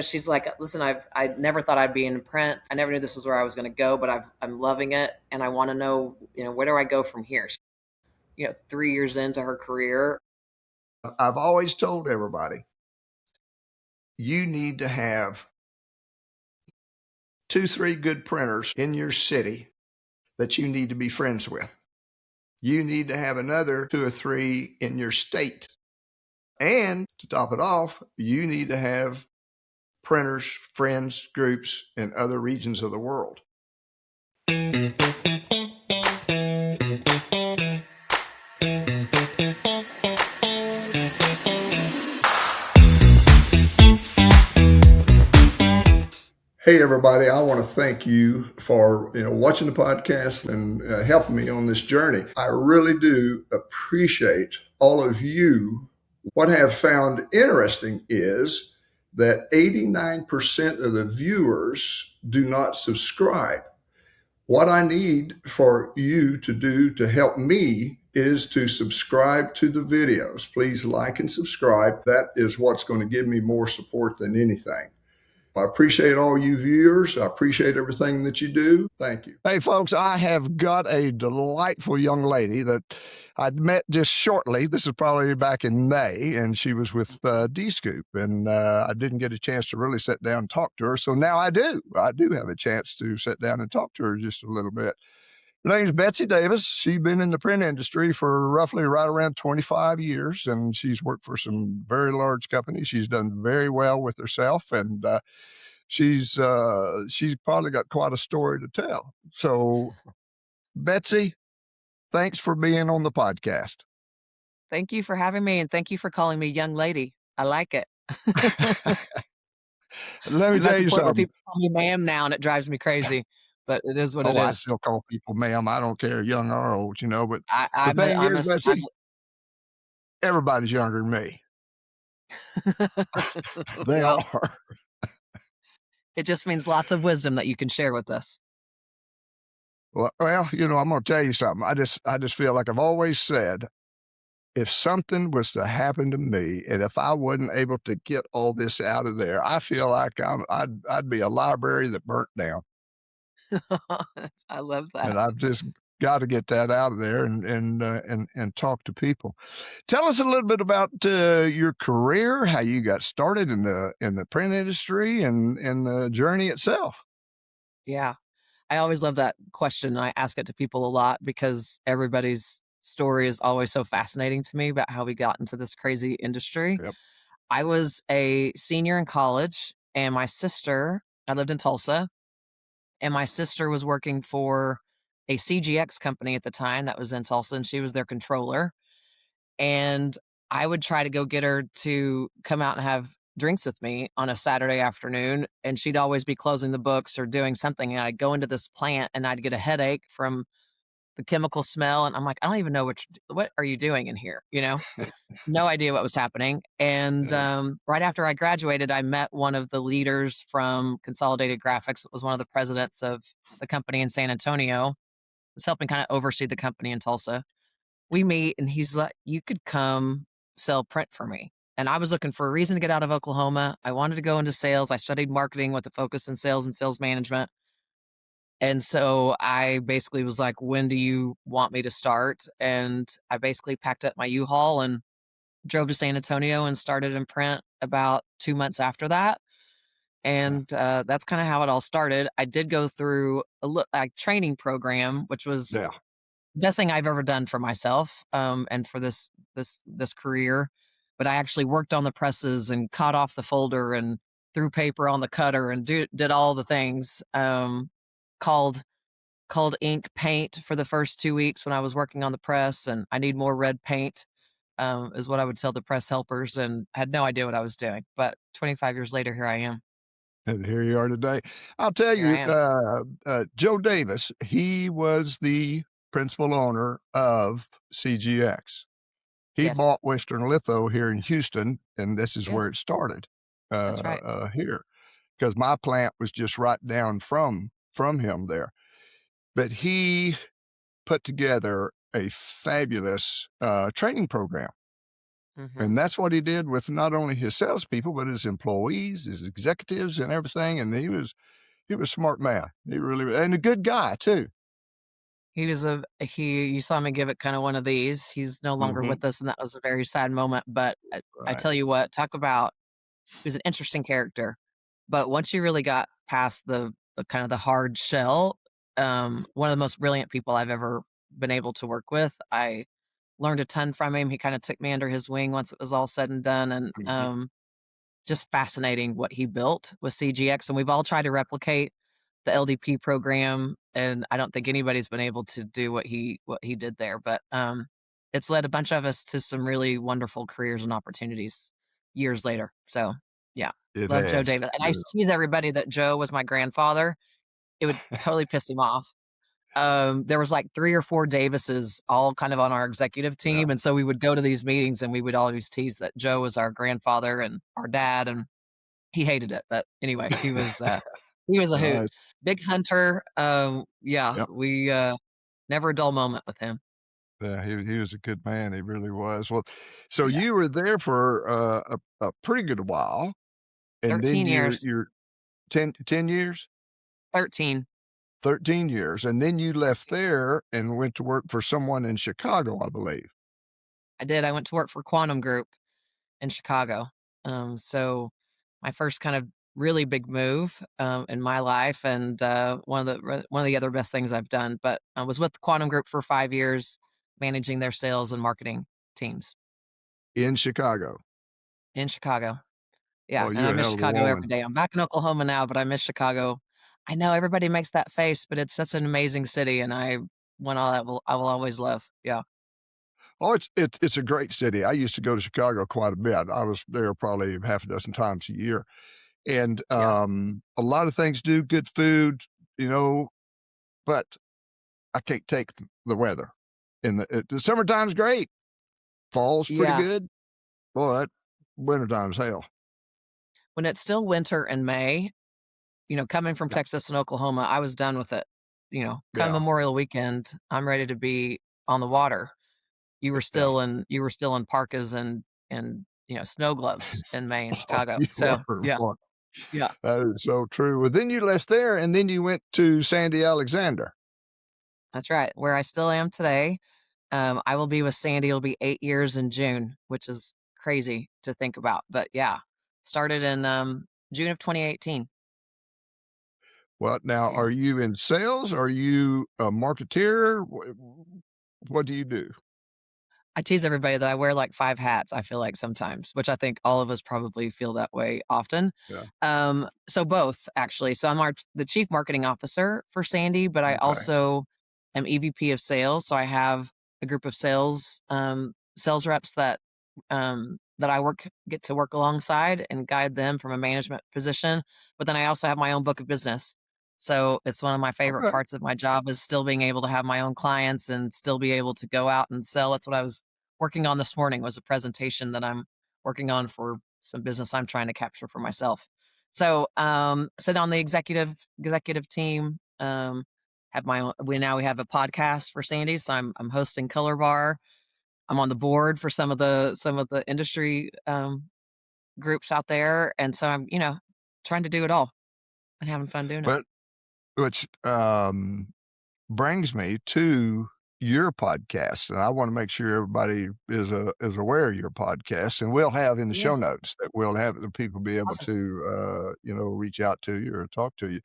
she's like, listen, I never thought I'd be in print. I never knew this was where I was going to go, but I'm loving it. And I want to know, where do I go from here? 3 years into her career. I've always told everybody, you need to have 2-3 good printers in your city that you need to be friends with. You need to have another 2 or 3 in your state. And to top it off, you need to have printers, friends, groups in other regions of the world. Hey, everybody, I want to thank you for watching the podcast and helping me on this journey. I really do appreciate all of you. What I have found interesting is that 89% of the viewers do not subscribe. What I need for you to do to help me is to subscribe to the videos. Please like and subscribe. That is what's going to give me more support than anything. I appreciate all you viewers. I appreciate everything that you do. Thank you. Hey, folks, I have got a delightful young lady that I'd met just shortly. This is probably back in May, and she was with D.Scoop, and I didn't get a chance to really sit down and talk to her. So now I do. I do have a chance to sit down and talk to her just a little bit. Her name's Betsy Davis. She's been in the print industry for roughly right around 25 years, and she's worked for some very large companies. She's done very well with herself, and she's probably got quite a story to tell. So, Betsy, thanks for being on the podcast. Thank you for having me, and thank you for calling me young lady. I like it. Let me tell you something. People call me ma'am now, and it drives me crazy. But it is what it is. I still call people ma'am. I don't care, young or old, but the thing is, Betsy, everybody's younger than me. They are. It just means lots of wisdom that you can share with us. Well, I'm going to tell you something. I just feel like I've always said, if something was to happen to me, and if I wasn't able to get all this out of there, I feel like I'd be a library that burnt down. I love that. And I've just got to get that out of there and talk to people. Tell us a little bit about your career, how you got started in the print industry, and the journey itself. Yeah, I always love that question. I ask it to people a lot because everybody's story is always so fascinating to me about how we got into this crazy industry. Yep. I was a senior in college, and I lived in Tulsa, and my sister was working for a CGX company at the time that was in Tulsa, and she was their controller. And I would try to go get her to come out and have drinks with me on a Saturday afternoon, and she'd always be closing the books or doing something, and I'd go into this plant, and I'd get a headache from the chemical smell, and I'm like, "I don't even know what are you doing in here?" No idea what was happening. And right after I graduated, I met one of the leaders from Consolidated Graphics. It was one of the presidents of the company in San Antonio. Was helping kind of oversee the company in Tulsa. We meet, and he's like, "You could come sell print for me." And I was looking for a reason to get out of Oklahoma. I wanted to go into sales. I studied marketing with a focus in sales and sales management. And so I basically was like, "When do you want me to start?" And I basically packed up my U-Haul and drove to San Antonio and started in print about 2 months after that. And that's kind of how it all started. I did go through a training program, which was the best thing I've ever done for myself, and for this career. But I actually worked on the presses and cut off the folder and threw paper on the cutter and did all the things. Called ink paint for the first 2 weeks when I was working on the press, and I need more red paint, is what I would tell the press helpers, and had no idea what I was doing. But 25 years later, here I am. And here you are today. I'll tell you, Joe Davis, he was the principal owner of CGX. He bought Western Litho here in Houston, and this is where it started. That's right. Here, because my plant was just right down from him there. But he put together a fabulous training program. Mhm. And that's what he did with not only his salespeople, but his employees, his executives, and everything. And he was a smart man. He really and a good guy too. He was you saw me give it kinda one of these. He's no longer Hmm. with us, and that was a very sad moment, but I Right. tell you what, talk about he was an interesting character, but once you really got past the kind of the hard shell, one of the most brilliant people I've ever been able to work with. I learned a ton from him. He kinda took me under his wing once it was all said and done, and, Hmm. just fascinating what he built with CGX, and we've all tried to replicate the LDP program, and I don't think anybody's been able to do what he did there, but, it's led a bunch of us to some really wonderful careers and opportunities years later, so, yeah. It Love Joe has. Davis, and I used to tease everybody that Joe was my grandfather. It would totally piss him off. There was, like, 3 or 4 Davises all kind of on our executive Yeah. team, and so we would go to these meetings, and we would always tease that Joe was our grandfather and our dad, and he hated it, but anyway, he was a hoot. Right. Big hunter, yeah, Yep. we, never a dull moment with him. Yeah, he was a good man, he really was. Well, so Yeah, you were there for, a pretty good while, and then 13 years, you're 10 years? 13. 13 years, and then you left there and went to work for someone in Chicago, I believe. I did, I went to work for Quantum Group in Chicago, so my first kind of really big move, in my life and, one of the other best things I've done, but I was with Quantum Group for 5 years, managing their sales and marketing teams In Chicago. in Chicago. Yeah, Well, and I you're a miss hell of a Chicago every woman. day. I'm back in Oklahoma now, but I miss Chicago. I know everybody makes that face, but it's such an amazing city, and I will always love. Yeah, Oh, it's a great city. I used to go to Chicago quite a bit. I was there probably half a dozen times a year, and, yeah, a lot of things do, good food, you know, but I can't take the weather. The summertime's great, fall's pretty yeah. good. Boy, that wintertime's hell. When it's still winter in May, coming from Yeah, Texas and Oklahoma, I was done with it. Come yeah, Memorial Weekend, I'm ready to be on the water. yeah. You were still in parkas and snow gloves in May in Oh, Chicago. you So are yeah, one. yeah. That is so true. Well, then you left there, and then you went to Sandy Alexander. That's right, where I still am today. I will be with Sandy, it'll be 8 years in June, which is crazy to think about, but yeah, started in, June of 2018. Well, now, Yeah. are you in sales? Are you a marketeer? What do you do? I tease everybody that I wear like 5 hats, I feel like sometimes, which I think all of us probably feel that way often. Yeah. So both actually. So I'm the chief marketing officer for Sandy, but I Okay. also am EVP of sales. So I have a group of sales reps that I get to work alongside and guide them from a management position. But then I also have my own book of business. So it's one of my favorite Okay. parts of my job is still being able to have my own clients and still be able to go out and sell. That's what I was working on this morning was a presentation that I'm working on for some business I'm trying to capture for myself. So, sit on the executive team. Have my own. We have a podcast for Sandy, so I'm hosting Color Bar. I'm on the board for some of the industry groups out there, and so I'm trying to do it all and having fun doing it. But which brings me to your podcast, and I want to make sure everybody is aware of your podcast, and we'll have in the Yeah, show notes that we'll have the people be able awesome. to reach out to you or talk to you.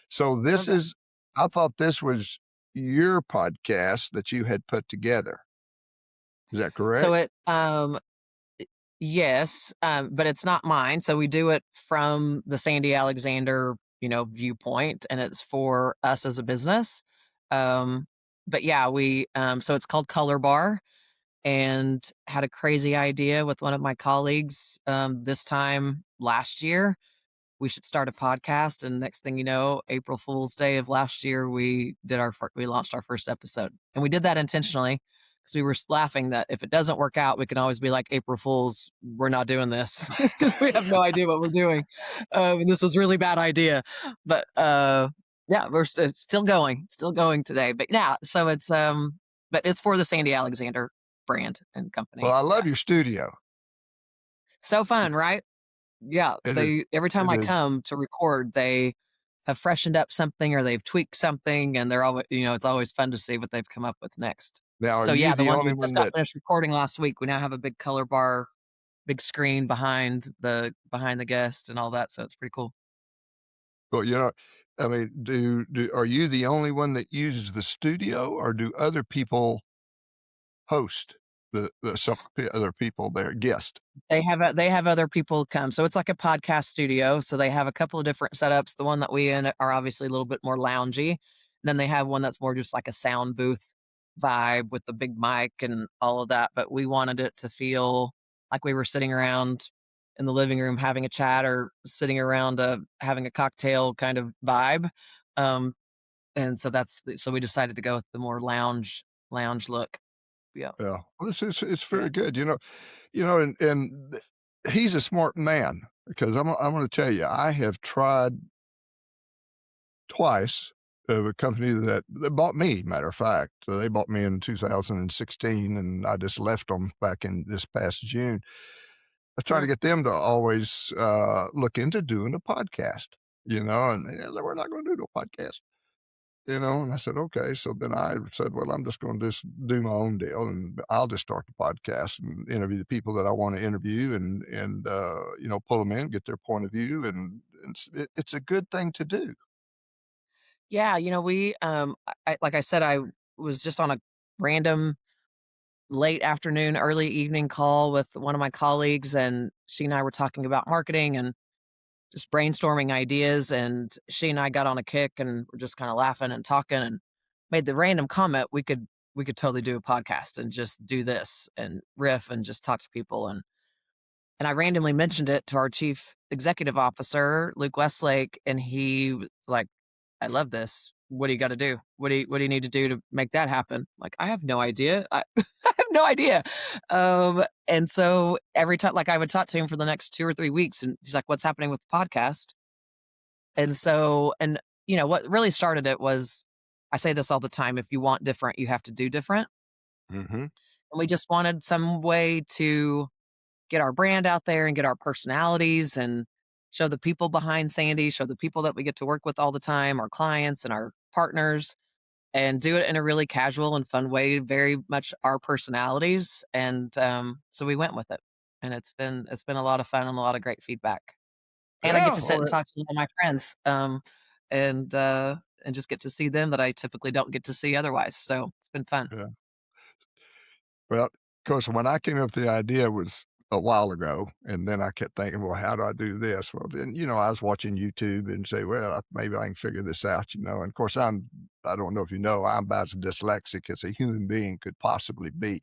So Love that. I thought this was your podcast that you had put together. Is that So correct? yes, but it's not mine. So we do it from the Sandy Alexander, viewpoint, and it's for us as a business. Um, but yeah, so it's called Color Bar, and had a crazy idea with one of my colleagues this time last year we should start a podcast. And next thing you know, April Fool's Day of last year, we launched our first episode, and we did that intentionally because we were laughing that if it doesn't work out, we can always be like April Fools, we're not doing this because we have no idea what we're doing, and this was a really bad idea. But yeah, it's still going today. But yeah, so but it's for the Sandy Alexander brand and Well, company. I Yeah, love your studio. So fun, right? Yeah, It is. they every time It I is. come to record, they have freshened up something or they've tweaked something, and they're always it's always fun to see what they've come up with next. Now, are So, you yeah, the the ones only we just one got that finished recording last week, we now have a big color bar, big screen behind the guest and all that, so it's pretty cool. well, I mean, do are you the only one that uses the studio, or do other people host some other people there, guest? They have other people come, so it's like a podcast studio, so they have a couple of different setups. The one that we in are obviously a little bit more loungy. Then they have one that's more just like a sound booth vibe with the big mic and all of that, but we wanted it to feel like we were sitting around in the living room having a chat or sitting around, having a cocktail kind of vibe, and so we decided to go with the more lounge look. Yeah, Yeah. Well, it's yeah. very good, and he's a smart man because I'm gonna tell you, I have tried twice of a company that bought me, matter of fact. So they bought me in 2016, and I just left them back in this past June. I try to Mm. get them to always, look into doing a podcast, and they said, "We're not gonna do no podcast." And I said, "Okay." So then I said, "Well, I'm just gonna just do my own deal, and I'll just start the podcast and interview the people that I wanna interview and pull them in, get their point of view, and it's a good thing to do." Yeah, like I said, I was just on a random late afternoon, early evening call with one of my colleagues, and she and I were talking about marketing and just brainstorming ideas. And she and I got on a kick and we're just kind of laughing and talking and made the random comment we could totally do a podcast and just do this and riff and just talk to people. And I randomly mentioned it to our chief executive officer, Luke Westlake, and he was like, I love this. What do you got to do? What do you need to do to make that happen? Like, I have no idea. I have no idea. And so every time, like, I would talk to him for the next 2 or 3 weeks, and he's like, "What's happening with the podcast?" And what really started it was, I say this all the time: if you want different, you have to do different. Mhm. And we just wanted some way to get our brand out there and get our personalities and show the people behind Sandy, show the people that we get to work with all the time, our clients and our partners, and do it in a really casual and fun way, very much our personalities. And so we went with it, and it's been a lot of fun and a lot of great feedback. And I get Yeah, to sit well, and talk to all my friends, and just get to see them that I typically don't get to see otherwise. So it's been fun. yeah. Well, of course, when I came up with the idea was a while ago, and then I kept thinking, "Well, how do I do this?" Well, then, I was watching YouTube and say, "Well, maybe I can figure this out," and of course, I don't know if you know, I'm about as dyslexic as a human being could possibly be,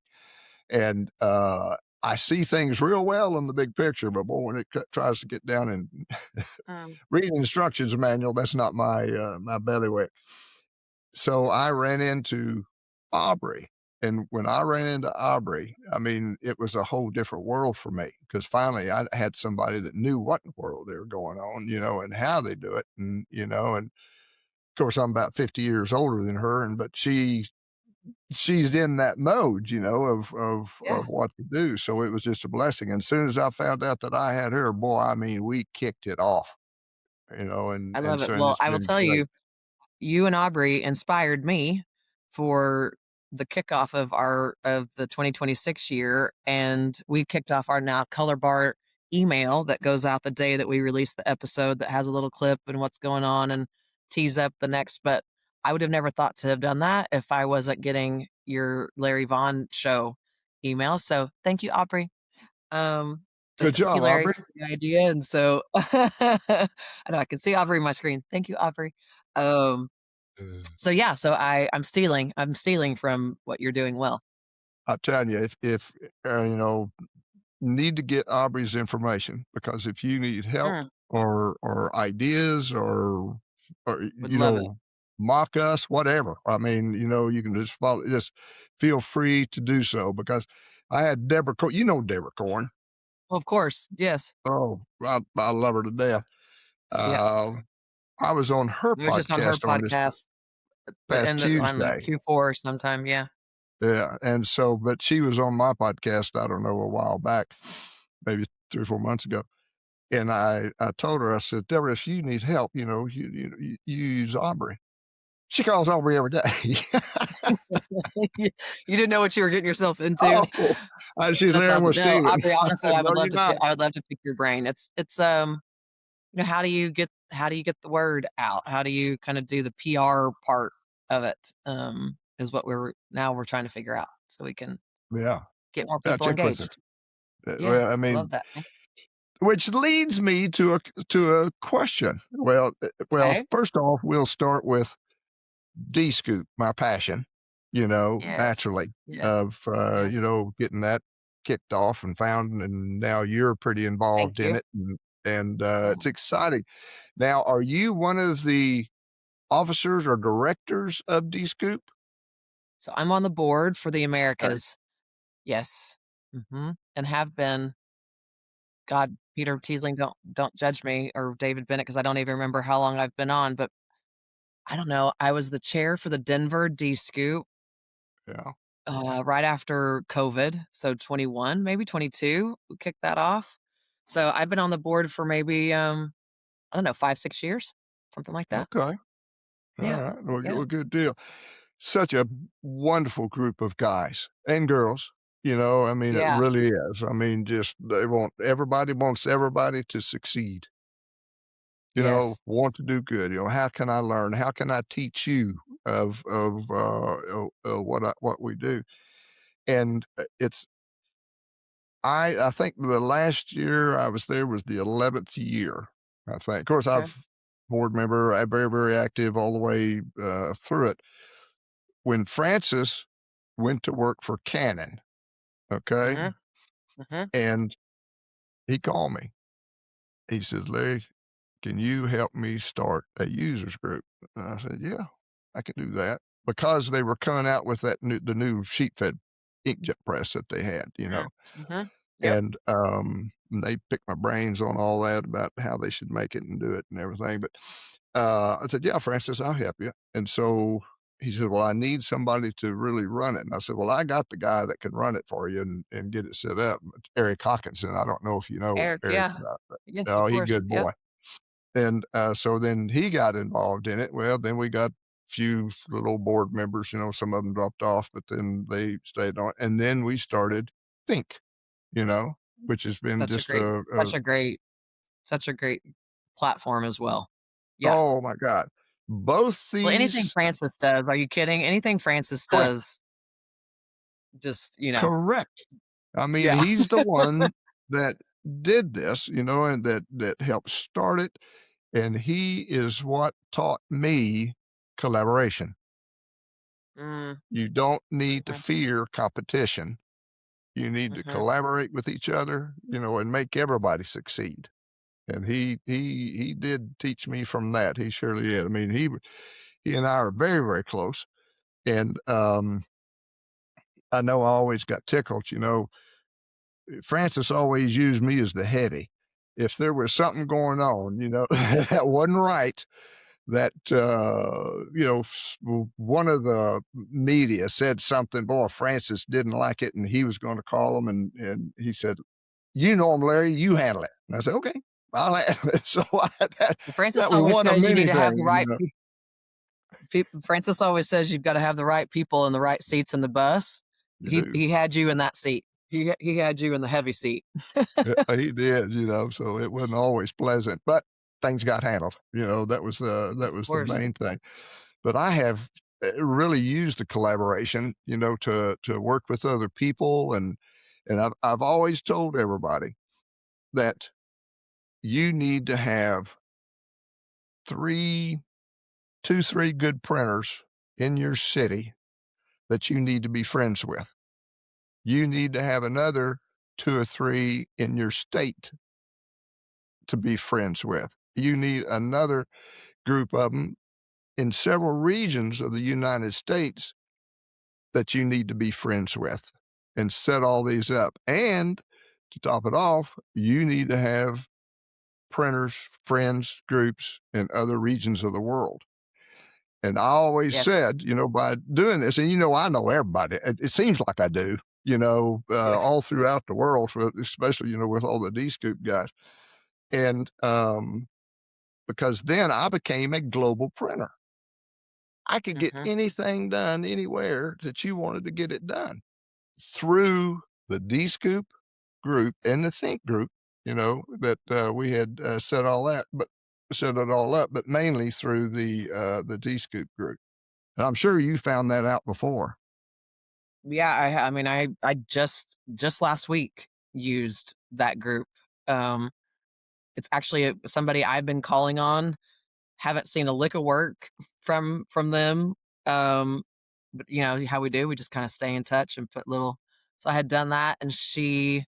and, I see things real well in the big picture, but boy, when it tries to get down and Um, read an instructions manual, that's not my bailiwick. So I ran into Aubrey, and when I ran into Aubrey, I mean, it was a whole different world for me because finally I had somebody that knew what in the world they were going on, and how they do it, and of course I'm about 50 years older than her, but she's in that mode, of yeah, what to do. So it was just a blessing. And as soon as I found out that I had her, boy, I mean, we kicked it off, and I love it. and Well, it's I will been tell great. you, you and Aubrey inspired me for the kickoff of the 2026 year, and we kicked off our now color bar email that goes out the day that we release the episode, that has a little clip and what's going on and tease up the next. But I would have never thought to have done that if I wasn't getting your Larry Vaughn show email. So thank you, Aubrey. Um, Good thank you, job, Larry, Aubrey. for the idea. And so I know I can see Aubrey on my screen. Thank you, Aubrey. Um, so yeah, so I'm stealing from what you're doing well. I'm telling you, if need to get Aubrey's information because if you need help Mm, or ideas or would love it. mock us, whatever. I mean, you can just feel free to do so because I had Deborah. You know Deborah Corn. Well, of course, yes. Oh, I love her to death. Yeah. Uh, I was on her I was just on her podcast on this podcast, the past end of on Tuesday. Q4 sometime, yeah. Yeah, and so but she was on my podcast, I don't know, a while back, maybe 3 or 4 months ago. And I told her, I said, Deborah, if you need help, you use Aubrey. She calls Aubrey every day. You you didn't know what you were getting yourself into. Oh, she's That's learning awesome. with No, Steven. Aubrey, I honestly, said, no, you're not. I would love to pick your brain. How do you get the word out? How do you kind of do the PR part of it? Is what we're trying to figure out so we can Yeah. get more Yeah, people check with her. engaged. Yeah, Well, I I mean, love that. Thank which leads me to a question. Well, Okay. first off, we'll start with D.Scoop, my passion, Yes. naturally Yes. of, Yes. getting that kicked off and found, and now you're pretty Thank involved in you. it, and Yeah. it's exciting. Now, are you one of the officers or directors of D.Scoop? So I'm on the board for the Okay, Americas. Yes. And have been. God, Peter Teasling, don't judge me, or David Bennett, because I don't even remember how long I've been on, but I don't know. I was the chair for the Denver D.Scoop yeah, right after COVID. So 21, maybe 22, we kicked that off. So I've been on the board for maybe, I don't know, 5, 6 years, something like that. okay, Yeah. alright, well, Yeah. good deal. Such a wonderful group of guys and girls, I mean, it Yeah. really is. I mean, just everybody wants everybody to succeed, Yes. want to do good, how can I learn? How can I teach you of what we do? And, it's I think the last year I was there was the 11th year, I think. Of course, Okay. I've board member, very, very active all the way, through it. When Francis went to work for Canon, okay, Mhm. Mhm. and he called me. He said, "Larry, can you help me start a users group?" And I said, "Yeah, I can do that." Because they were coming out with the new sheet fed inkjet press that they had, Mhm. Mhm. Yep. and they picked my brains on all that about how they should make it and do it and everything. But I said, "Yeah, Francis, I'll help you." And so he said, "Well, I need somebody to really run it." And I said, "Well, I got the guy that can run it for you and get it set up. It's Eric Hawkinson. I don't know if you know Eric, Eric yeah. or not, but Yes, of oh, he course. good Yep. boy." And so then he got involved in it. Well, then we got few little board members, some of them dropped off, but then they stayed on. And then we started Think, you know, which has been Such a just great such a great such a great platform as well. Yeah. oh my God. Both Well, anything these Francis does, are you kidding? Anything Francis correct, does, just, correct. I mean, yeah. he's the one that did this, and that helped start it. And he is what taught me collaboration. Mm, You don't need to mhm, fear competition. You need to mhm. collaborate with each other, and make everybody succeed. And he did teach me from that. He surely did. I mean, he and I are very, very close. And I know I always got tickled, Francis always used me as the heavy. If there was something going on, that wasn't right, that one of the media said something, boy, Francis didn't like it, and he was going to call him, and he said, "You know him, Larry. You handle it." And I said, "Okay, I'll handle it." So that Well, Francis that was always one of says you need many to have the things. right Francis always says you've gotta have the right people in the right seats in the bus. You do. He had you in that seat. He had you in the heavy seat. Yeah, he did. So it wasn't always pleasant, but things got handled. That Of was the course. main thing. But I have really used the collaboration, to work with other people, and I've always told everybody that you need to have three, 2, 3 good printers in your city that you need to be friends with. You need to have another 2 or 3 in your state to be friends with. You need another group of them in several regions of the United States that you need to be friends with and set all these up. And to top it off, you need to have printers, friends, groups in other regions of the world. And I always Yes. said, by doing this, and I know everybody. It seems like I do. all throughout the world, especially, with all the D.Scoop guys. And because then I became a global printer. I could get Mhm. anything done anywhere that you wanted to get it done through the Dscoop group and the Think group, that we had set it all up, but mainly through the Dscoop group. And I'm sure you found that out before. Yeah, I mean, I just last week used that group. Um, it's actually somebody I've been calling on. Haven't seen a lick of work from them. But you know how we do. We just kind of stay in touch and put little. So I had done that, and she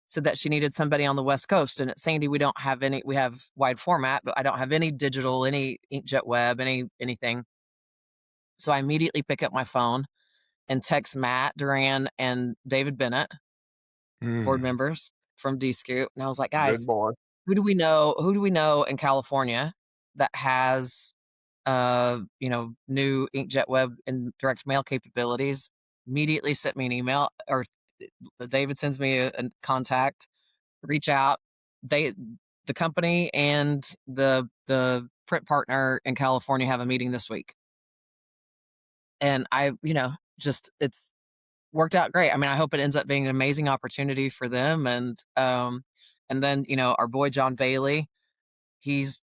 said that she needed somebody on the West Coast. And at Sandy, we don't have any. We have wide format, but I don't have any digital, any inkjet web, anything. So I immediately pick up my phone and text Matt Duran and David Bennett, board Mm, members from Dscoop, and I was like, good guys, boy. who do we know in California that has new inkjet web and direct mail capabilities? Immediately sent me an email, or David sends me a contact, reach out. They the company and the print partner in California have a meeting this week. And just it's worked out great. I mean, I hope it ends up being an amazing opportunity for them. And then, our boy John Bailey, he's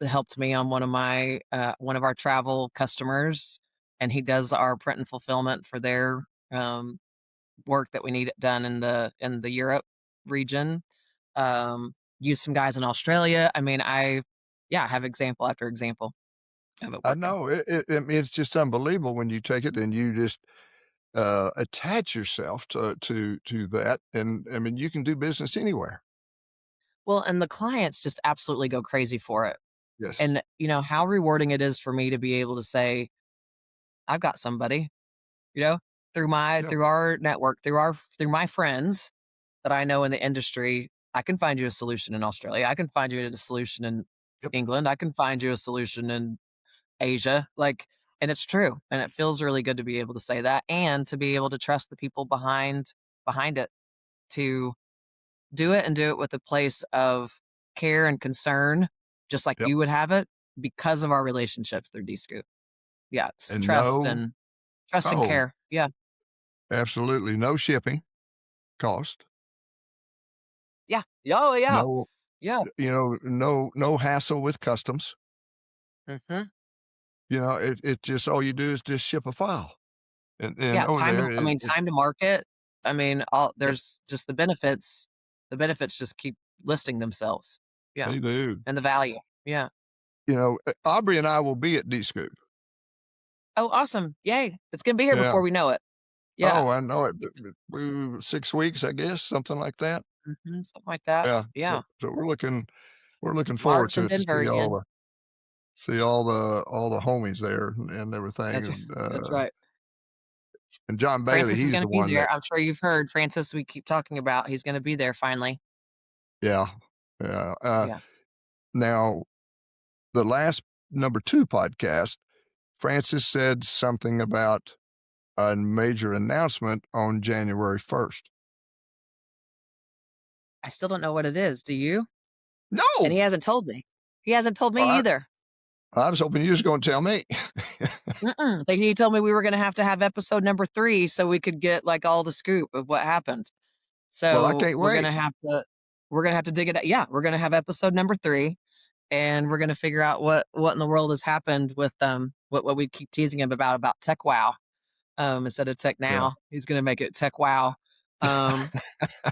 helped me on one of our travel customers, and he does our print and fulfillment for their um, work that we need it done in the Europe region. Use some guys in Australia. I mean, I have example after example of it I working. know I mean, it's just unbelievable when you take it and you just attach yourself to that, and I mean, you can do business anywhere. Well, and the clients just absolutely go crazy for it. Yes. And how rewarding it is for me to be able to say, I've got somebody, you know, Yep. through our network, through my friends that I know in the industry. I can find you a solution in Australia. I can find you a solution in Yep. England. I can find you a solution in Asia. And it's true. And it feels really good to be able to say that, and to be able to trust the people behind it to do it, and do it with a place of care and concern, just like Yep. you would have it, because of our relationships through Dscoop. Yeah, it's And no, trust and oh, care. Yeah. absolutely no shipping cost. Yeah. Oh, yeah. No, Yeah. no hassle with customs. Mhm. It just all you do is just ship a file, and Yeah, over there, time to market. I mean, all yep, there's just the benefits just keep listing themselves. Yeah, they do. and the value. Yeah. Aubrey and I will be at D-Scoop. Oh, awesome. Yay. It's gonna be here Yeah. before we know it. Yeah. Oh, I know it. 6 weeks, I guess, something like that. Mhm, something like that. Yeah. Yeah. So we're looking forward March to in it to Denver again. see all the homies there and everything, That's that's right. and John Bailey, Francis is he's gonna the be one that there. I'm sure you've heard Francis, we keep talking about. He's gonna be there finally. yeah, yeah, Yeah. now the last number 2 podcast, Francis said something about a major announcement on January 1st. I still don't know what it is. Do you? And No! he hasn't told me. He hasn't told Well, me either. I was hoping you was gonna tell me. Mm-mm. He told me we were gonna have to have episode number 3 so we could get, like, all the scoop of what happened. Well, I So, can't wait. we're gonna have to dig it out. Yeah, we're gonna have episode number 3, and we're gonna figure out what in the world has happened with, what we keep teasing him about Tech Wow, instead of Tech Yeah. Now. He's gonna make it Tech Wow. Um,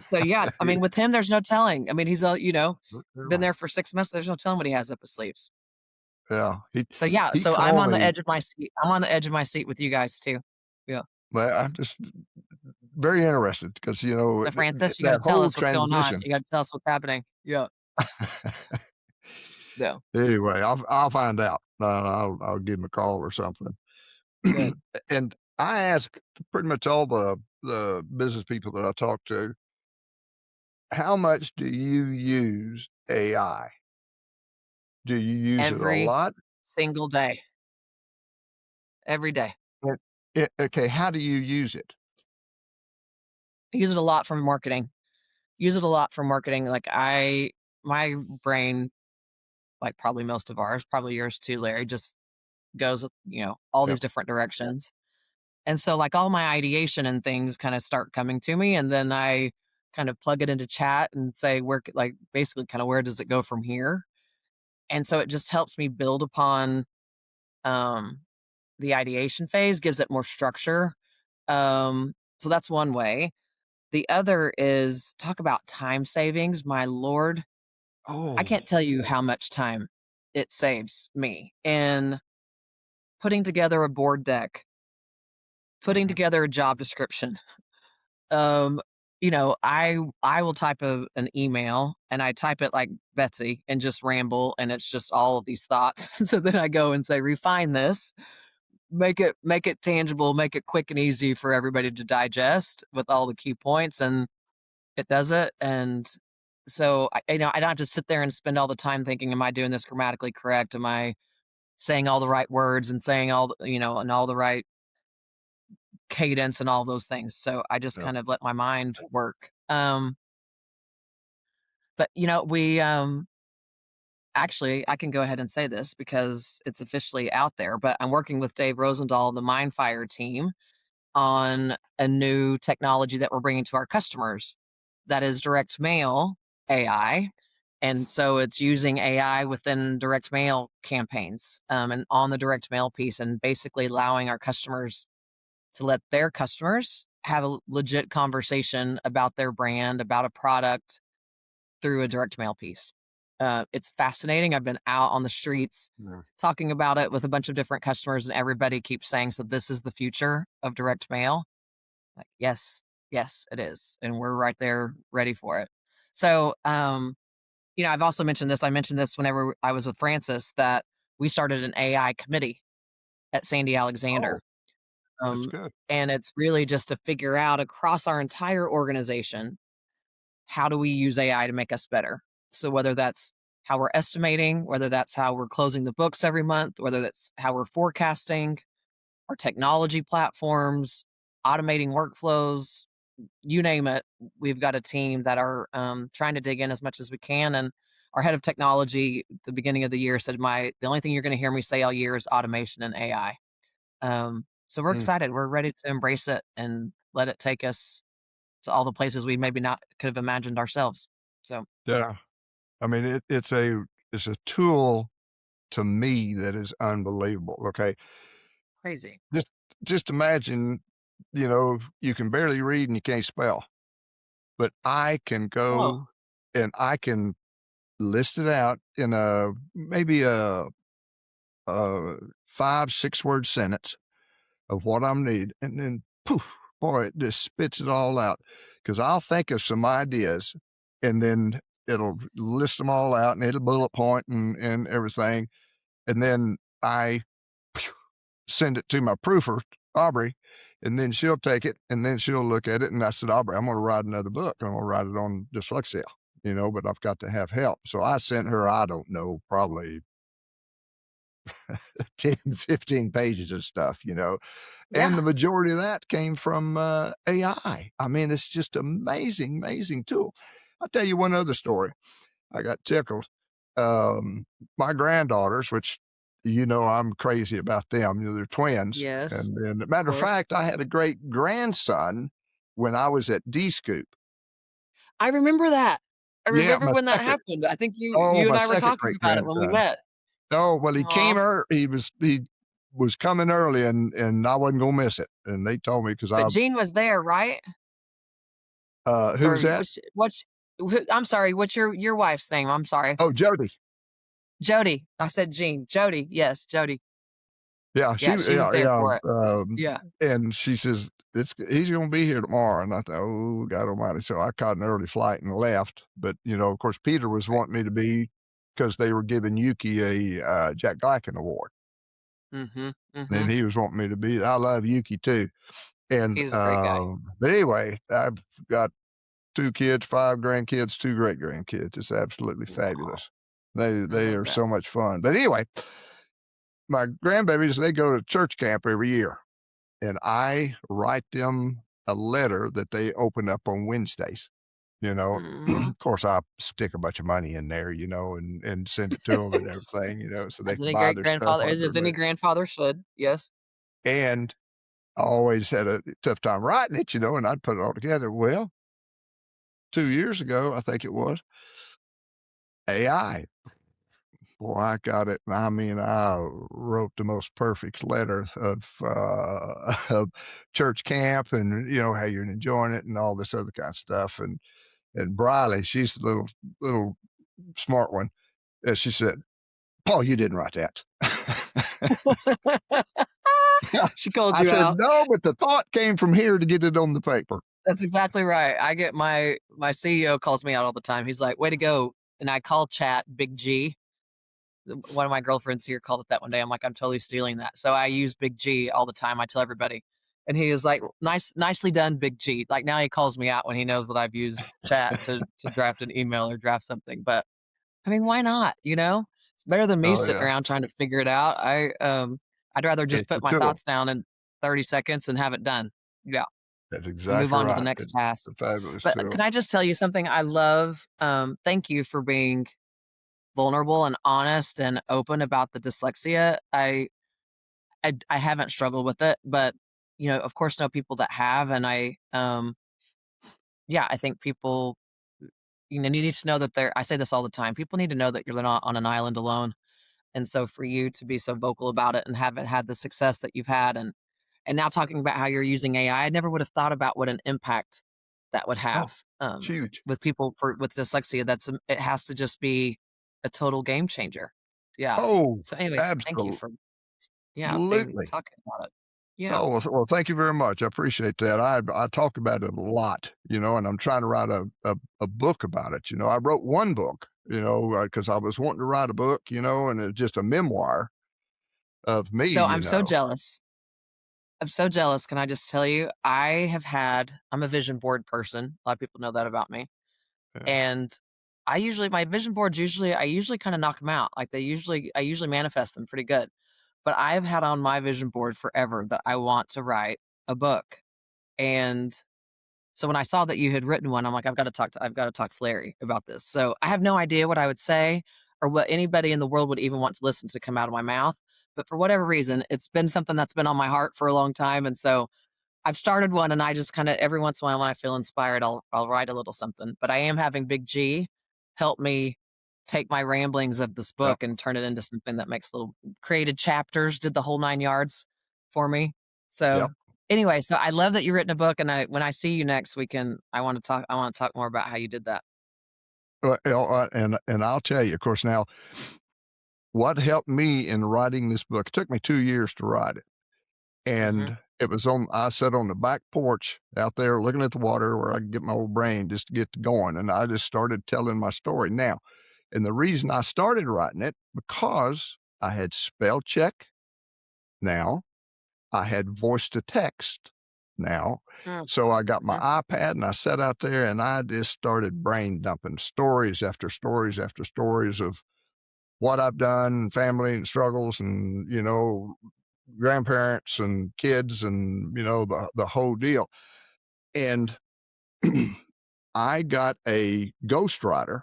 so, yeah, I mean, with him, there's no telling. I mean, he's, been there for 6 months. There's no telling what he has up his sleeves. Yeah, So, yeah, he so I'm called on the me. edge of my seat. I'm on the edge of my seat with you guys too. Yeah. Well, I'm just very interested because, So, Francis, you gotta that tell whole us what's going on. transition. You gotta tell us what's happening. Yeah. Yeah. Anyway, I'll find out. I'll give him a call or something. Good. And I ask pretty much all the business people that I talk to, how much do you use AI? Do you use it a Every lot? single day. Every day. Okay, how do you use it? I use it a lot for marketing. Use it a lot for marketing. My brain, like probably most of ours, probably yours too, Larry, just goes, all Yep. these different directions. And so, like, all my ideation and things kind of start coming to me, and then I kind of plug it into chat and say, basically, kind of where does it go from here? And so it just helps me build upon um, the ideation phase, gives it more structure. So that's one way. The other is talk about time savings. My Lord, I Oh. can't tell you how much time it saves me in putting together a board deck, putting Mhm. together a job description. Um, I will type an email and I type it like Betsy and just ramble, and it's just all of these thoughts. So then I go and say, refine this, make it tangible, make it quick and easy for everybody to digest with all the key points, and it does it. And so I don't have to sit there and spend all the time thinking, am I doing this grammatically correct? Am I saying all the right words and saying and all the right cadence and all those things. So I just Yep. kind of let my mind work. But we actually, I can go ahead and say this because it's officially out there, but I'm working with Dave Rosendahl, the Mindfire team, on a new technology that we're bringing to our customers that is direct mail AI. And so it's using AI within direct mail campaigns, and on the direct mail piece, and basically allowing our customers to let their customers have a legit conversation about their brand, about a product through a direct mail piece. It's fascinating. I've been out on the streets Yeah. talking about it with a bunch of different customers, and everybody keeps saying, so this is the future of direct mail. Like, yes, yes, it is. And we're right there ready for it. So, I've also mentioned this. I mentioned this whenever I was with Francis, that we started an AI committee at Sandy Oh, Alexander. that's Um, good. and it's really just to figure out across our entire organization, how do we use AI to make us better? So whether that's how we're estimating, whether that's how we're closing the books every month, whether that's how we're forecasting, our technology platforms, automating workflows, you name it, we've got a team that are trying to dig in as much as we can. And our head of technology at the beginning of the year said, the only thing you're going to hear me say all year is automation and AI. So we're Mm. excited. We're ready to embrace it and let it take us to all the places we maybe not could have imagined ourselves. So Yeah. I mean, it's a tool to me that is unbelievable. Okay. crazy. Just just imagine, you can barely read and you can't spell, but I can Oh, go and I can list it out in a maybe a 5, 6 word sentence of what I need, and then poof, boy, it just spits it all out. Because I'll think of some ideas, and then it'll list them all out, and it'll bullet point and everything, and then I send it to my proofer, Aubrey, and then she'll take it, and then she'll look at it, and I said, Aubrey, I'm going to write another book. I'm going to write it on dyslexia, but I've got to have help. So I sent her, I don't know, probably 10, 15 pages of stuff. And yeah. the majority of that came from AI. I mean, it's just amazing, amazing tool. I'll tell you one other story. I got tickled. My granddaughters, which I'm crazy about them. They're twins. Yes, And of matter of course. fact, I had a great grandson when I was at D.Scoop. I remember that. I Yeah, remember when that happened. I think you and my I were second talking great about it when we grandson. met. Oh, well, Aw. he was coming early, and I wasn't gonna miss it. And they told me because But I Jean was there, right? who Or was that? I'm sorry, what's your wife's name? I'm sorry. Oh, Jody. Jody. I said Jean. Jody. Yes, Jody. Yeah, Yeah, she was yeah, there yeah. for it. Yeah. And she says he's gonna be here tomorrow. And I thought, oh God Almighty! So I caught an early flight and left. But of course, Peter was Right. wanting me to be because they were giving Yuki a Jack Gleichen Award, Mhm. and Mhm. he was wanting me to be. I love Yuki too. And He's a great guy. but anyway, I've got 2 kids, 5 grandkids, 2 great grandkids. It's absolutely Wow. fabulous. They I they love are that. so much fun. But anyway, my grandbabies, they go to church camp every year, and I write them a letter that they open up on Wednesdays, you know? Mhm. Of course, I stick a bunch of money in there, and send it to them and everything, so they As can any buy great their stuff grandfather while they're as any there. grandfather should, yes. And I always had a tough time writing it, and I'd put it all together. Well, 2 years ago, I think it was, AI. Boy, I got it. I mean, I wrote the most perfect letter of, of church camp and, how you're enjoying it and all this other kind of stuff. And Briley, she's the little smart one. She said, "Paul, you didn't write that." She called I you said, out. "No, but the thought came from here to get it on the paper." That's exactly right. I get my CEO calls me out all the time. He's like, "Way to go." And I call chat Big G. One of my girlfriends here called it that one day. I'm like, "I'm totally stealing that." So I use Big G all the time. I tell everybody. And he is like, nicely done, Big G." Like now he calls me out when he knows that I've used chat to draft an email or draft something. But I mean, why not, you know? It's better than me Oh, sitting yeah. around trying to figure it out. I'd rather just It's a put my tool. thoughts down in 30 seconds and have it done. Yeah, That's and move exactly on to the right. next It's task. a fabulous But can tool. I just tell you something I love? Thank you for being vulnerable and honest and open about the dyslexia. I haven't struggled with it, but, of course, know people that have, and yeah, I think people, need to know that I say this all the time, people need to know that you're not on an island alone. And so for you to be so vocal about it and haven't had the success that you've had and now talking about how you're using AI, I never would have thought about what an impact that would Oh, have it's huge. with people with dyslexia. It has to just be a total game changer. Yeah. Oh, So, anyways, thank you for being absolutely. talking about it. Yeah. Oh, well, thank you very much. I appreciate that. I talk about it a lot, and I'm trying to write a book about it. I wrote one book, because I was wanting to write a book, and it's just a memoir of me, So I'm so jealous. I'm so jealous. Can I just tell you? I'm a vision board person. A lot of people know that about me. Yeah. And my vision boards I usually kind of knock them out. Like I usually manifest them pretty good. But I've had on my vision board forever that I want to write a book. And so when I saw that you had written one, I'm like, I've got to talk to Larry about this. So I have no idea what I would say or what anybody in the world would even want to listen to come out of my mouth. But for whatever reason, it's been something that's been on my heart for a long time. And so I've started one and I just kinda every once in a while when I feel inspired, I'll write a little something, but I am having Big G help me take my ramblings of this Yep. book and turn it into something that makes little created chapters, did the whole 9 yards for me. So, Yep. anyway, so I love that you've written a book, and when I see you next weekend, I wanna talk more about how you did that. And I'll tell you, of course, now what helped me in writing this book. It took me 2 years to write it. Mhm. And I sat on the back porch out there looking at the water where I could get my old brain just to get going. And I just started telling my story. Now, and the reason I started writing it, because I had spell check now, I had voice to text now. Mm, So I got my mhm. iPad and I sat out there and I just started brain dumping stories after stories after stories of what I've done, family and struggles and, grandparents and kids and, the whole deal. And I got a ghostwriter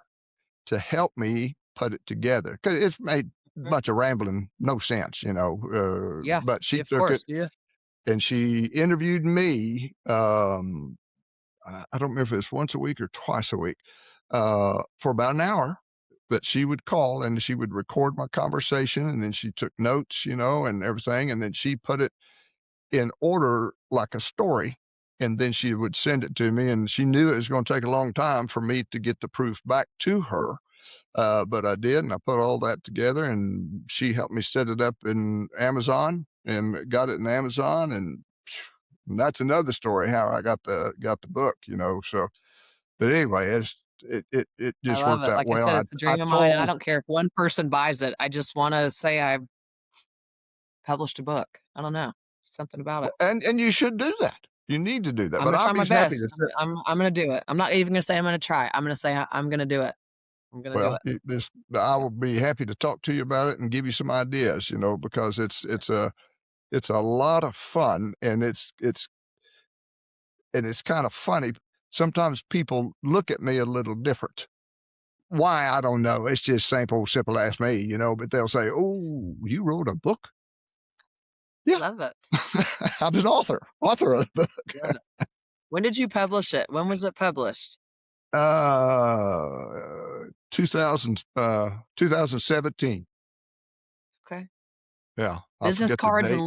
to help me put it together because it's made a Mm. bunch of rambling, no sense, Yeah, but she of took it course, yeah. and she interviewed me. I don't remember if it's once a week or twice a week, for about an hour that she would call and she would record my conversation and then she took notes, and everything. And then she put it in order like a story. And then she would send it to me. And she knew it was going to take a long time for me to get the proof back to her. But I did. And I put all that together and she helped me set it up in Amazon and got it in Amazon. And that's another story how I got the book, so but anyway, it I just love worked it. out Like I well. said, I it's a I dream of mine, and I told don't care if one person buys it. I just wanna say I've published a book. I don't know, something about it. and you should do that. You need to do that, I'm but gonna I'll try be my happy best. to sit. I'm gonna do it. I'm not even gonna say I'm gonna try. I'm gonna say I'm gonna do it. I'm gonna do Well, it. I Yeah. will be happy to talk to you about it and give you some ideas, because it's a lot of fun and it's and it's kind of funny. Sometimes people look at me a little different. Why? I don't know. It's just simple as me, but they'll say, "Oh, you wrote a book?" I Yeah. love it. I'm an author of the Love it. When did you publish it? When was it published? book. 2017. Okay. Yeah. I Business forget the cards and date.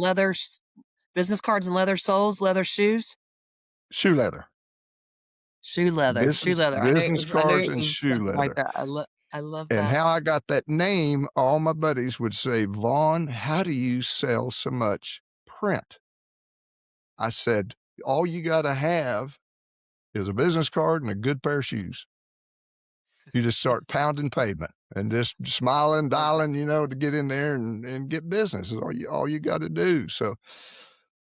business cards and leather soles, leather shoes? Shoe leather. Shoe leather, shoe Business leather. business I knew cards it and was shoe something like leather. that. I love And that. how I got that name, all my buddies would say, "Vaughn, how do you sell so much print?" I said, "All you gotta have is a business card and a good pair of shoes. You just start pounding pavement and just smiling, Love it. dialing, to get in there and get business is all you gotta do." So,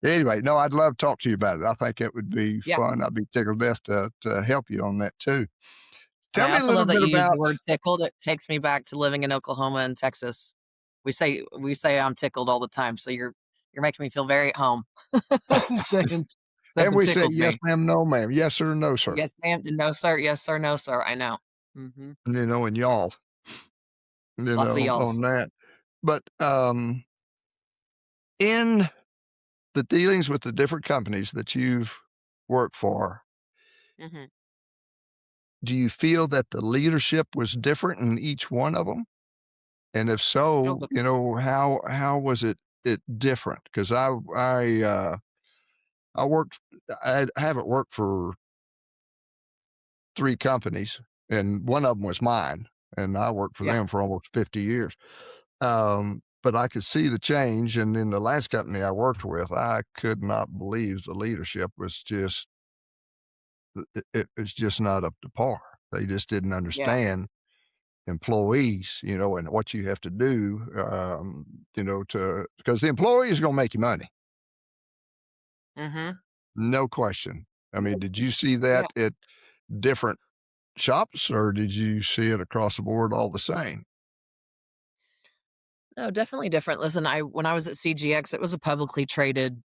anyway, no, I'd love to talk to you about it. I think it would be Yeah. fun. I'd be tickled death to help you on that too. And Tell I me a also little love that bit you use the about word tickled. It takes me back to living in Oklahoma and Texas. We say I'm tickled all the time, so you're making me feel very at home. Saying and something we say, tickled "Yes, me. ma'am, no, ma'am, yes, sir, no, sir," Yes, ma'am. No, sir. Yes, sir. No, sir. I know. Mhm. and y'all, Lots of on y'alls. that. But, in the dealings with the different companies that you've worked for, Mhm. do you feel that the leadership was different in each one of them? And if No, so, but how was it different? Because I worked I haven't worked for 3 companies, and one of them was mine, and I worked for yeah. them for almost 50 years. But I could see the change, and in the last company I worked with, I could not believe the leadership was just it was just not up to par. They just didn't Yeah. understand employees, and what you have to do, to because the employee is going to make you money, Mhm. no question. I mean, did you see Yeah. that at different shops, or did you see it across the board all the same? No, definitely different. Listen, I when I was at CGX, it was a publicly traded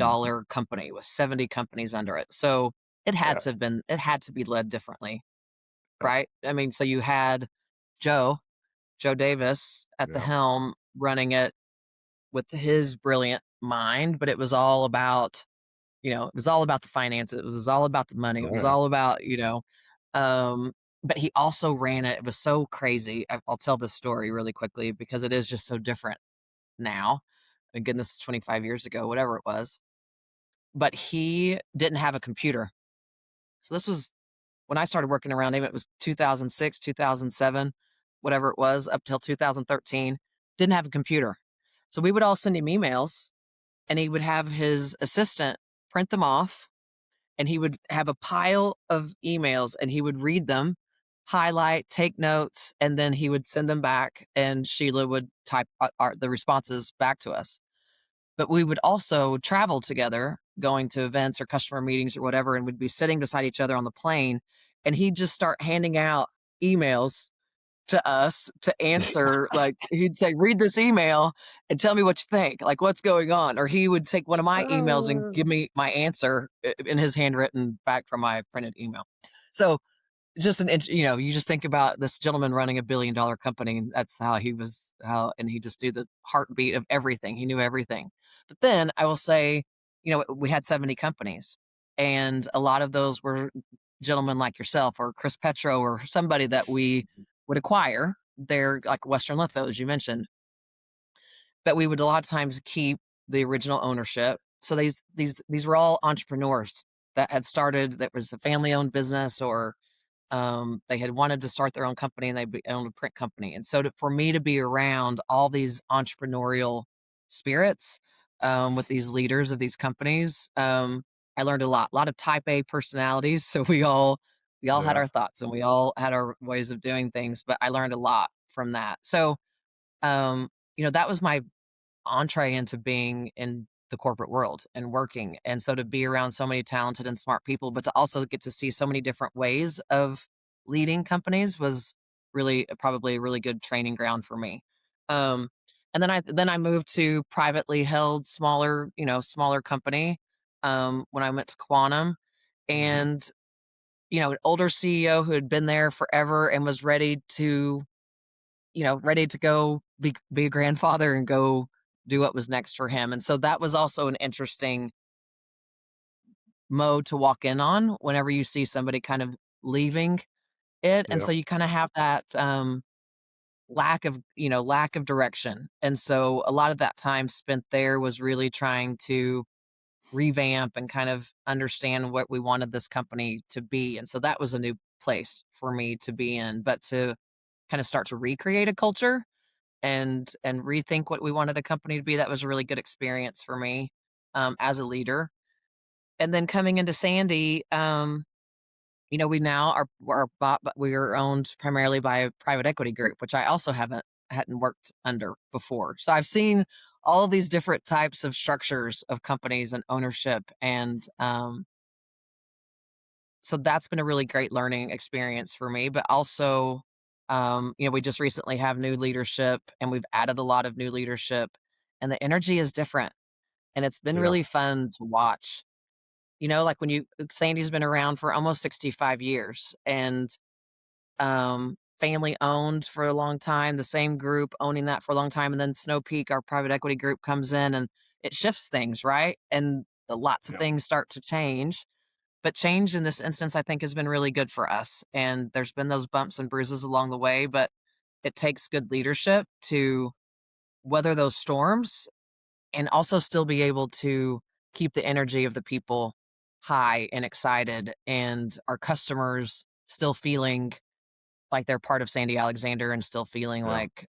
Mhm. billion-dollar company with 70 companies under it. So, Yeah, it had to be led differently, yeah, right? I mean, so you had Joe, Joe Davis at the yeah, helm running it with his brilliant mind, but it was all about, it was all about the finances. It was all about the money. It was yeah. all about, um, but he also ran it. It was so crazy. I'll tell this story really quickly because it is just so different now. Again, this is 25 years ago, whatever it was. But he didn't have a computer. So this was when I started working around him, it was 2006, 2007, whatever it was, up till 2013. Didn't have a computer. So we would all send him emails and he would have his assistant print them off and he would have a pile of emails and he would read them, highlight, take notes, and then he would send them back and Sheila would type the responses back to us. But we would also travel together, going to events or customer meetings or whatever, and we'd be sitting beside each other on the plane, and he'd just start handing out emails to us to answer. Like he'd say, "Read this email and tell me what you think. Like what's going on?" Or he would take one of my emails and Uh, give me my answer in his handwritten back from my printed email. So just you just think about this gentleman running $1 billion company, and that's how he was how and he just knew the heartbeat of everything. He knew everything. But then I will say, we had 70 companies, and a lot of those were gentlemen like yourself or Chris Petro or somebody that we would acquire. They're like Western Litho, as you mentioned, but we would a lot of times keep the original ownership. So these were all entrepreneurs that had started that was a family owned business or they had wanted to start their own company and owned a print company. And so for me to be around all these entrepreneurial spirits with these leaders of these companies, I learned a lot of type A personalities. So we all had yeah, our thoughts and we all had our ways of doing things, but I learned a lot from that. So that was my entree into being in the corporate world and working. And so to be around so many talented and smart people, but to also get to see so many different ways of leading companies was really probably a really good training ground for me. Um, and then I moved to privately held smaller company when I went to Quantum. Hmm. and, an older CEO who had been there forever and was ready to, ready to go be a grandfather and go do what was next for him. And so that was also an interesting mode to walk in on whenever you see somebody kind of leaving it. And Yeah. so you kind of have that lack of direction. And so a lot of that time spent there was really trying to revamp and kind of understand what we wanted this company to be. And so that was a new place for me to be in, but to kind of start to recreate a culture and rethink what we wanted a company to be, that was a really good experience for me as a leader. And then coming into Sandy, we now are bought, but we are owned primarily by a private equity group, which I also hadn't worked under before. So I've seen all of these different types of structures of companies and ownership, and so that's been a really great learning experience for me. But also, we just recently have new leadership, and we've added a lot of new leadership, and the energy is different, and it's been Yeah. really fun to watch. Like Sandy's been around for almost 65 years, and family owned for a long time, the same group owning that for a long time, and then Snow Peak, our private equity group, comes in and it shifts things, right? And lots of Yeah. things start to change. But change in this instance, I think, has been really good for us. And there's been those bumps and bruises along the way, but it takes good leadership to weather those storms and also still be able to keep the energy of the people high and excited, and our customers still feeling like they're part of Sandy Alexander and still feeling Yeah. like,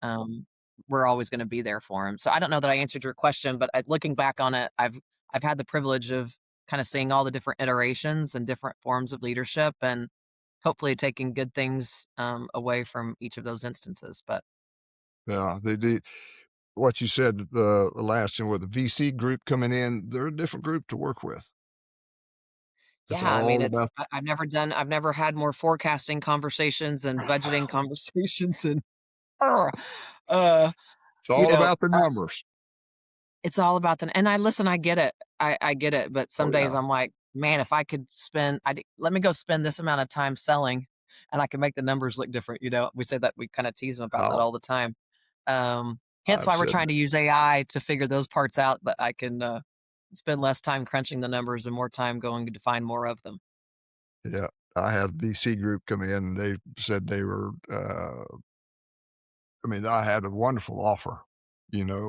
we're always gonna be there for him. So I don't know that I answered your question, but looking back on it, I've had the privilege of kinda seeing all the different iterations and different forms of leadership and hopefully taking good things, away from each of those instances. But Yeah. They did what you said, the last one with the VC group coming in, they're a different group to work with. It's yeah, I mean, all about I've never had more forecasting conversations and budgeting conversations and, uh, it's you all know, about the numbers. it's all about the and I get it. I get it, but some Oh, days yeah. I'm like, "Man, if I could let me go spend this amount of time selling, and I can make the numbers look different," We say that we kinda tease them about that Oh, all the time. Hence I've why we're said trying that. to use AI to figure those parts out that I can, spend less time crunching the numbers and more time going to find more of them. Yeah. I had a VC group come in, and they said they were, I mean, I had a wonderful offer,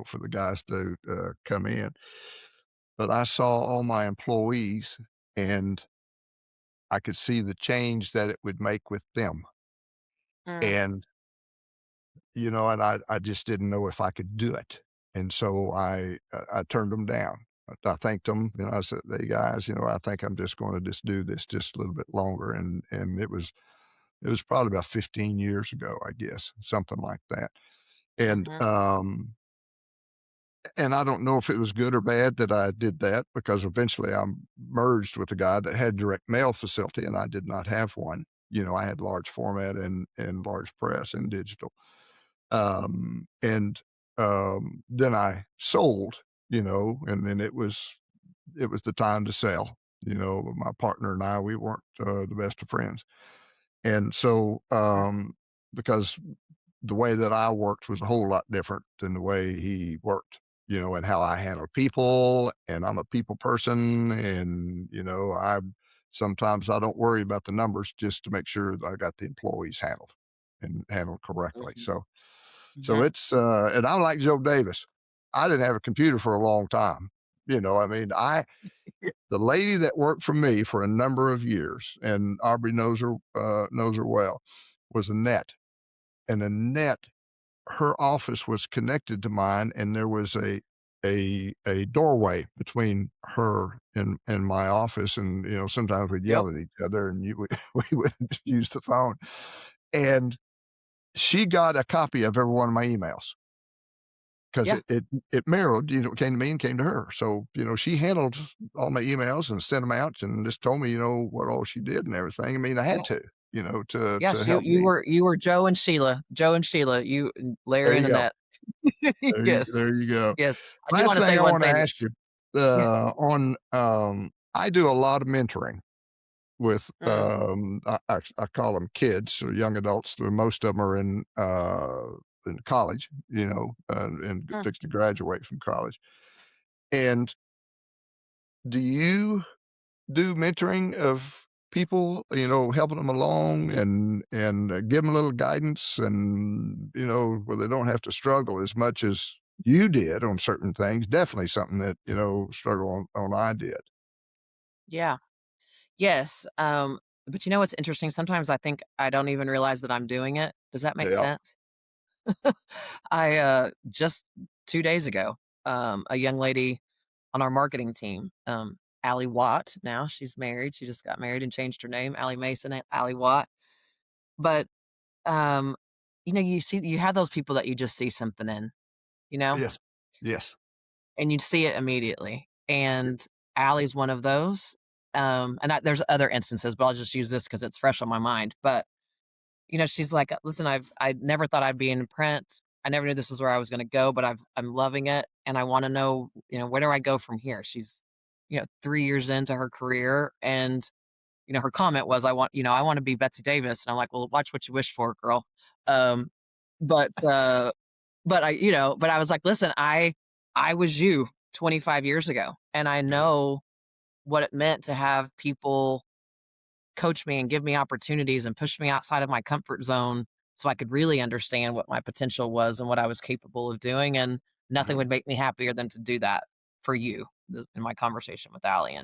for the guys to, come in, but I saw all my employees, and I could see the change that it would make with them, Mm, and, and I just didn't know if I could do it, and so I turned them down. I thanked them, I said, "Hey, guys, I think I'm just gonna just do this just a little bit longer," and it was probably about 15 years ago, I guess, something like that, and, mhm, um And I don't know if it was good or bad that I did that because eventually I merged with a guy that had direct mail facility and I did not have one. I had large format and large press and digital. And then I sold, and then it was the time to sell. My partner and I, we weren't the best of friends. And so mm, because the way that I worked was a whole lot different than the way he worked, and how I handle people, and I'm a people person, and, sometimes I don't worry about the numbers just to make sure that I got the employees handled correctly. mhm, So mhm. and I'm like Joe Davis. I didn't have a computer for a long time. I mean, the lady that worked for me for a number of years, and Aubrey knows her well, was Annette. And Annette, her office was connected to mine, and there was a doorway between her and my office, and, sometimes we'd Yep, yell at each other, and we would use the phone, and she got a copy of every one of my emails. 'Cause yeah, it mirrored, came to me and came to her. So, she handled all my emails and sent them out and just told me, what all she did and everything. I mean, I had yeah. to, to Yes, to you help you me. were you were Joe and Sheila, There Larry and you go. Annette. There you Yes, there you go. yes. I do Last wanna thing say I one wanna thing. ask you, Yeah. I do a lot of mentoring, with, Mm, I call them kids or young adults. Most of them are in college, and mm. fixing to graduate from college. And do you do mentoring of people, helping them along and give them a little guidance and, where they don't have to struggle as much as you did on certain things? Definitely something that, struggle on I did. Yeah. Yes, but you know what's interesting? Sometimes I think I don't even realize that I'm doing it. Does that make Yeah. sense? Just 2 days ago, a young lady on our marketing team, Allie Watt now, she's married, she just got married and changed her name, Allie Mason and Allie Watt, but, um, you have those people that you just see something in, you know, Yes. Yes. and you see it immediately, and Allie's one of those, there's other instances, but I'll just use this because it's fresh on my mind, but she's like, "Listen, I never thought I'd be in print. I never knew this is where I was gonna go, but I'm loving it, and I wanna know, where do I go from here?" She's, 3 years into her career, and, her comment was, I wanna be Betsy Davis," and I'm like, "Well, watch what you wish for, girl." Um, but, but I was like, "Listen, I was you 25 years ago, and I Yeah. know what it meant to have people coach me and give me opportunities and push me outside of my comfort zone so I could really understand what my potential was and what I was capable of doing. And nothing Mhm. would make me happier than to do that for you in my conversation with Allie.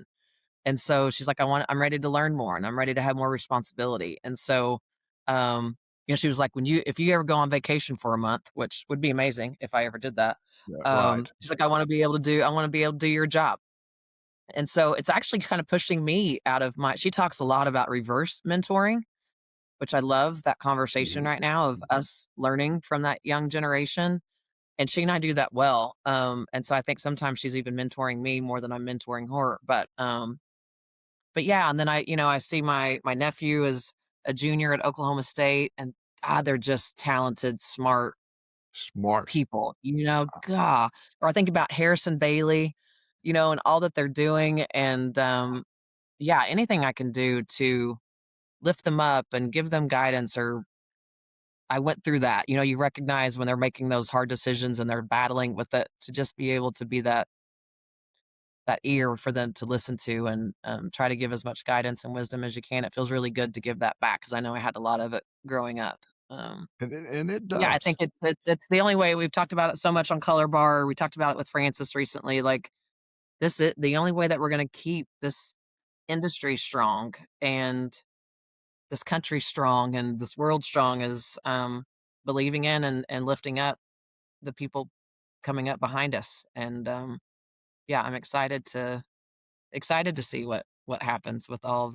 And so she's like, I'm ready to learn more and I'm ready to have more responsibility. And so, um, she was like, if you ever go on vacation for a month, which would be amazing if I ever did that. Yeah, right. She's like, I want to be able to do your job. And so it's actually kind of pushing me out of she talks a lot about reverse mentoring, which I love that conversation Mhm. right now of us learning from that young generation. And she and I do that well. And so I think sometimes she's even mentoring me more than I'm mentoring her. But yeah, and then I see my nephew is a junior at Oklahoma State, and God, they're just talented, smart Smart. people, God. Or I think about Harrison Bailey, and all that they're doing. And yeah, anything I can do to lift them up and give them guidance or I went through that. You recognize when they're making those hard decisions and they're battling with it to just be able to be that ear for them to listen to and try to give as much guidance and wisdom as you can. It feels really good to give that back because I know I had a lot of it growing up. Um, And it yeah, I does. think it's the only way. We've talked about it so much on Color Bar. We talked about it with Francis recently. Like this is the only way that we're going to keep this industry strong and this country strong and this world strong is believing in and lifting up the people coming up behind us. And yeah, I'm excited to see what happens with all of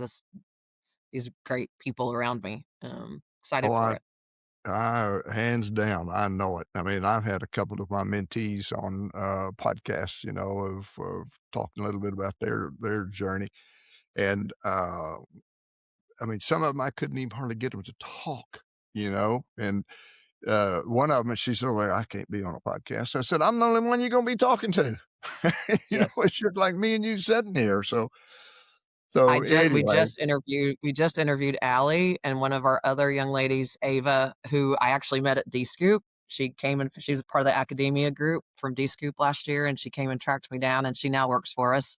these great people around me. Oh, Excited for it. hands down, I know it. I mean, I've had a couple of my mentees on, podcasts, of talking a little bit about their journey, and, I mean, some of them I couldn't even hardly get them to talk, and, one of 'em, she said, "Well, I can't be on a podcast." I said, "I'm the only one you're gonna be talking to." Yes. It's just like me and you sitting here, so anyway. We just interviewed Allie and one of our other young ladies, Ava, who I actually met at D.Scoop. She was part of the academia group from D.Scoop last year, and she came and tracked me down, and she now works for us.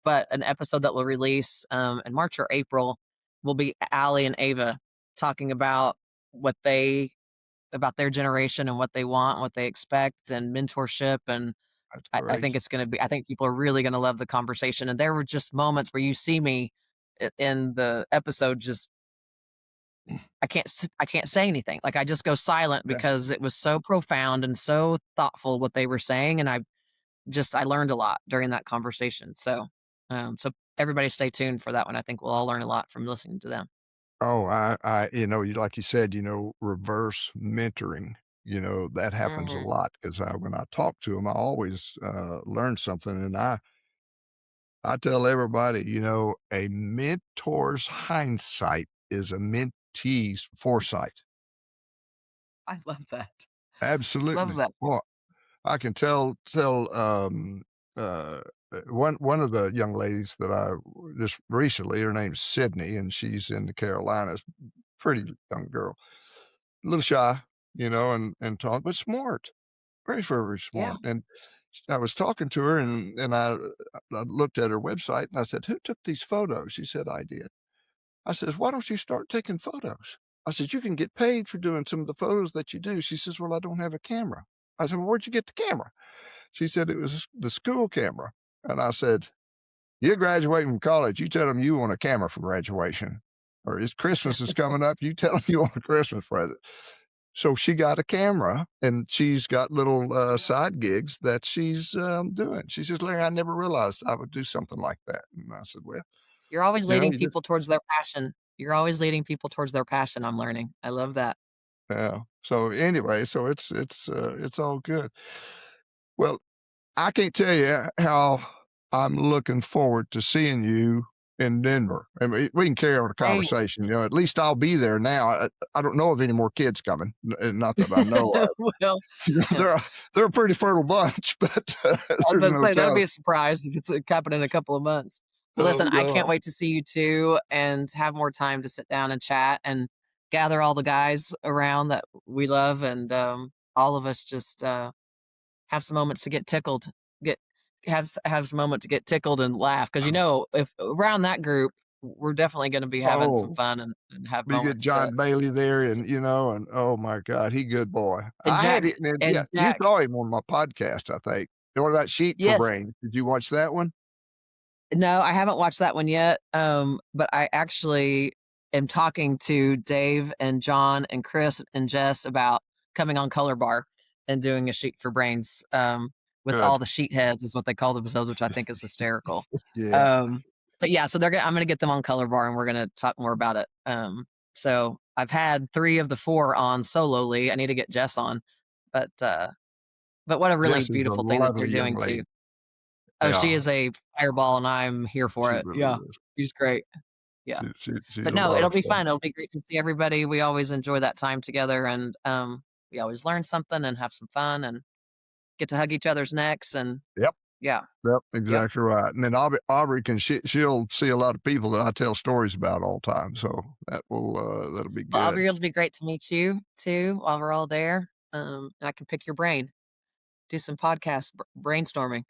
But an episode that will release in March or April will be Allie and Ava talking about what they about their generation and what they want, what they expect, and mentorship. And That's I think great. it's going to be, I think people are really going to love the conversation. And there were just moments where you see me in the episode, just, I can't say anything. Like I just go silent Yeah. because it was so profound and so thoughtful what they were saying. And I learned a lot during that conversation. So everybody stay tuned for that one. I think we'll all learn a lot from listening to them. Oh, like you said, reverse mentoring, that happens a Hmm. lot because when I talk to them, I always, learn something, and I tell everybody, a mentor's hindsight is a mentee's foresight. I love that. Love Absolutely. that. Well, I can tell, one of the young ladies that I just recently, her name's Sydney, and she's in the Carolinas. Pretty young girl, a little shy, and talk, but smart, very, very, very Yeah. smart. And I was talking to her, and I looked at her website, and I said, "Who took these photos?" She said, "I did." I says, "Why don't you start taking photos?" I said, "You can get paid for doing some of the photos that you do." She says, "Well, I don't have a camera." I said, "Well, where'd you get the camera?" She said, "It was the school camera." And I said, "You're graduating from college. You tell them you want a camera for graduation. Or it's Christmas is coming up. You tell them you want a Christmas present." So she got a camera, and she's got little side gigs that she's doing. She says, "Larry, I never realized I would do something like that." And I said, "Well, You're always leading you just, people towards their passion. You're always leading people towards their passion, I'm learning. I love that. yeah." So anyway, so it's all good. Well, I can't tell you how I'm looking forward to seeing you in Denver. I mean, we can carry on a Hey. conversation. At least I'll be there now. I don't know of any more kids coming, not that I know of. Well, They're a pretty fertile bunch, but I was there's about to no say, that'll doubt. be a surprise if it's, happening in a couple of months. Well, Oh listen, I God, can't wait to see you too and have more time to sit down and chat and gather all the guys around that we love and, all of us just, have some moments to get tickled, get have some moment to get tickled and laugh because if around that group, we're definitely gonna be having some oh, fun and have we get moments to John Bailey there, and oh my God, he good boy. and I had Jack it, and yeah, and you Jack. saw him on my podcast, I think. What about Sheet for Yes. Brains? Did you watch that one? No, I haven't watched that one yet, but I actually am talking to Dave and John and Chris and Jess about coming on Color Bar and doing a Sheet for Brains, with all Good. the sheet heads is what they call themselves, which I think is hysterical. Yeah. Um, but yeah, so I'm gonna get them on Color Bar and we're gonna talk more about it. So I've had 3 of the 4 on solely. I need to get Jess on, but, uh, but what a really Jess is a beautiful thing that they're lovely young doing too. lady. Oh, she Yeah, is a fireball, and I'm here for she it. really Yeah, is. she's great. Yeah. She's But a no, lot it'll of be fun. fun. It'll be great to see everybody. We always enjoy that time together, and, we always learn something and have some fun and get to hug each other's necks, and Yep, yeah. yep, Yep. exactly right. And then Aubrey she'll see a lot of people that I tell stories about all the time, so that'll be Well, good. it'll be great to meet you too while we're all there, and I can pick your brain, do some podcast brainstorming.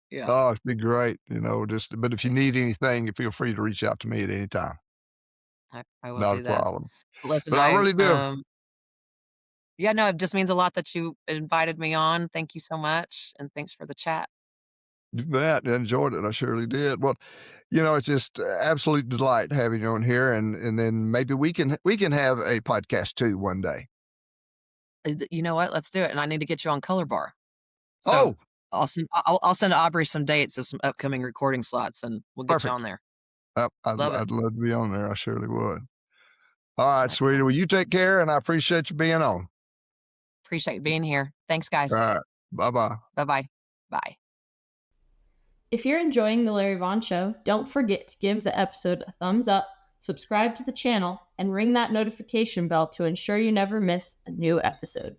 Yeah, Oh, it'd be great, but if you need anything, feel free to reach out to me at any time. I will Not a do that. problem. Listen, But I really do. yeah, no, it just means a lot that you invited me on. Thank you so much, and thanks for the chat. You bet. I enjoyed it. I surely did. Well, it's just absolute delight having you on here, and then maybe we can have a podcast too one day. You know what? Let's do it, and I need to get you on Color Bar. So, Oh, I'll send Aubrey some dates of some upcoming recording slots, and we'll get you perfect. on there. I'd Love it. I'd love to be on there. I surely would. All right, Alright, sweetie. cool. Well, you take care, and I appreciate you being on. Appreciate being here. Thanks, All guys. right. Bye-bye. Bye-bye. Bye. If you're enjoying The Larry Vaughn Show, don't forget to give the episode a thumbs up, subscribe to the channel, and ring that notification bell to ensure you never miss a new episode.